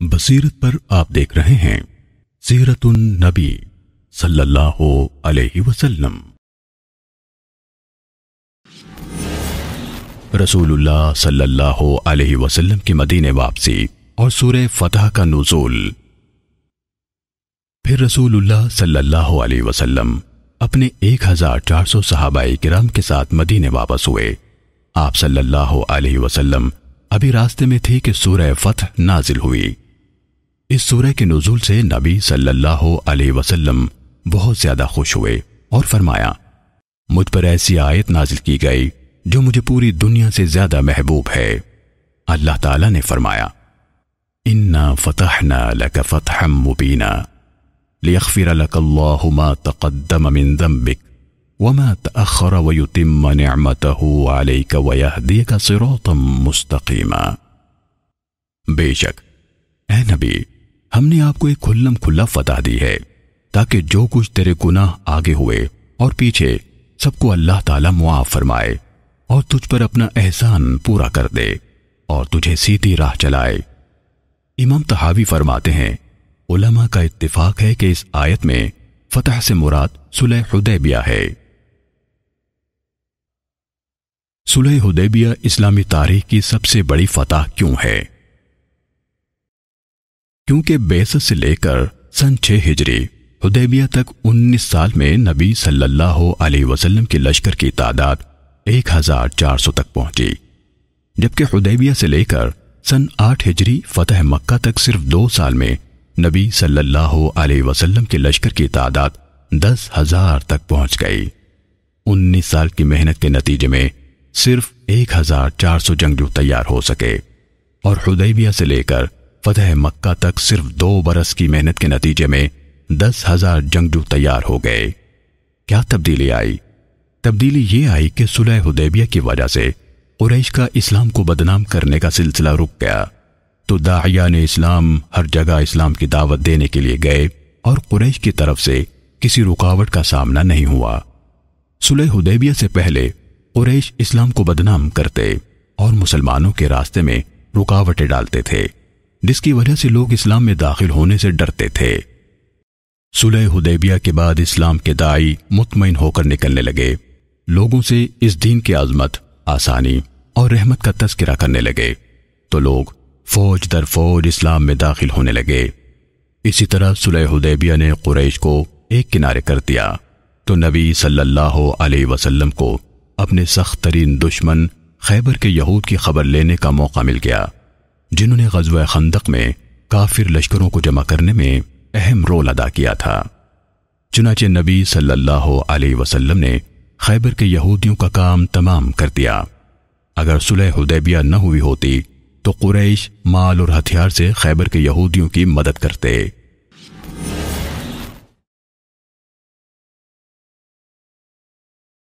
بصیرت پر آپ دیکھ رہے ہیں سیرت النبی صلی اللہ علیہ وسلم۔ رسول اللہ صلی اللہ علیہ وسلم کی مدینے واپسی اور سورہ فتح کا نزول۔ پھر رسول اللہ صلی اللہ علیہ وسلم اپنے 1400 صحابہ کرام کے ساتھ مدینے واپس ہوئے۔ آپ صلی اللہ علیہ وسلم ابھی راستے میں تھے کہ سورہ فتح نازل ہوئی۔ اس سورہ کے نزول سے نبی صلی اللہ علیہ وسلم بہت زیادہ خوش ہوئے اور فرمایا، مجھ پر ایسی آیت نازل کی گئی جو مجھے پوری دنیا سے زیادہ محبوب ہے۔ اللہ تعالیٰ نے فرمایا، اِنَّا فَتَحْنَا لَكَ فَتْحًا مُبِينًا لِيَغْفِرَ لَكَ اللَّهُ مَا تَقَدَّمَ مِن ذَنبِكَ وَمَا تَأَخَّرَ وَيُتِمَّ نِعْمَتَهُ عَلَيْكَ وَيَهْدِيَكَ صِرَاطًا مُسْتَقِيمًا۔ بے شک اے نبی، ہم نے آپ کو ایک کھلم کھلا فتح دی ہے تاکہ جو کچھ تیرے گناہ آگے ہوئے اور پیچھے سب کو اللہ تعالیٰ معاف فرمائے اور تجھ پر اپنا احسان پورا کر دے اور تجھے سیدھی راہ چلائے۔ امام طحاوی فرماتے ہیں، علماء کا اتفاق ہے کہ اس آیت میں فتح سے مراد صلح حدیبیہ ہے۔ صلح حدیبیہ اسلامی تاریخ کی سب سے بڑی فتح کیوں ہے؟ کیونکہ بعثت سے لے کر سن 6 ہجری حدیبیہ تک 19 سال میں نبی صلی اللہ علیہ وسلم کے لشکر کی تعداد 1400 تک پہنچی، جبکہ حدیبیہ سے لے کر سن 8 ہجری فتح مکہ تک صرف 2 سال میں نبی صلی اللہ علیہ وسلم کے لشکر کی تعداد 10,000 تک پہنچ گئی۔ 19 سال کی محنت کے نتیجے میں صرف 1400 جنگجو تیار ہو سکے، اور حدیبیہ سے لے کر فتح مکہ تک صرف 2 برس کی محنت کے نتیجے میں 10,000 جنگجو تیار ہو گئے۔ کیا تبدیلی آئی؟ تبدیلی یہ آئی کہ صلح حدیبیہ کی وجہ سے قریش کا اسلام کو بدنام کرنے کا سلسلہ رک گیا، تو داعیان اسلام ہر جگہ اسلام کی دعوت دینے کے لیے گئے اور قریش کی طرف سے کسی رکاوٹ کا سامنا نہیں ہوا۔ صلح حدیبیہ سے پہلے قریش اسلام کو بدنام کرتے اور مسلمانوں کے راستے میں رکاوٹیں ڈالتے تھے، جس کی وجہ سے لوگ اسلام میں داخل ہونے سے ڈرتے تھے۔ صلح حدیبیہ کے بعد اسلام کے داعی مطمئن ہو کر نکلنے لگے، لوگوں سے اس دین کی عظمت، آسانی اور رحمت کا تذکرہ کرنے لگے، تو لوگ فوج در فوج اسلام میں داخل ہونے لگے۔ اسی طرح صلح حدیبیہ نے قریش کو ایک کنارے کر دیا، تو نبی صلی اللہ علیہ وسلم کو اپنے سخت ترین دشمن خیبر کے یہود کی خبر لینے کا موقع مل گیا، جنہوں نے غزوہ خندق میں کافر لشکروں کو جمع کرنے میں اہم رول ادا کیا تھا۔ چنانچہ نبی صلی اللہ علیہ وسلم نے خیبر کے یہودیوں کا کام تمام کر دیا۔ اگر صلح حدیبیہ نہ ہوئی ہوتی تو قریش مال اور ہتھیار سے خیبر کے یہودیوں کی مدد کرتے۔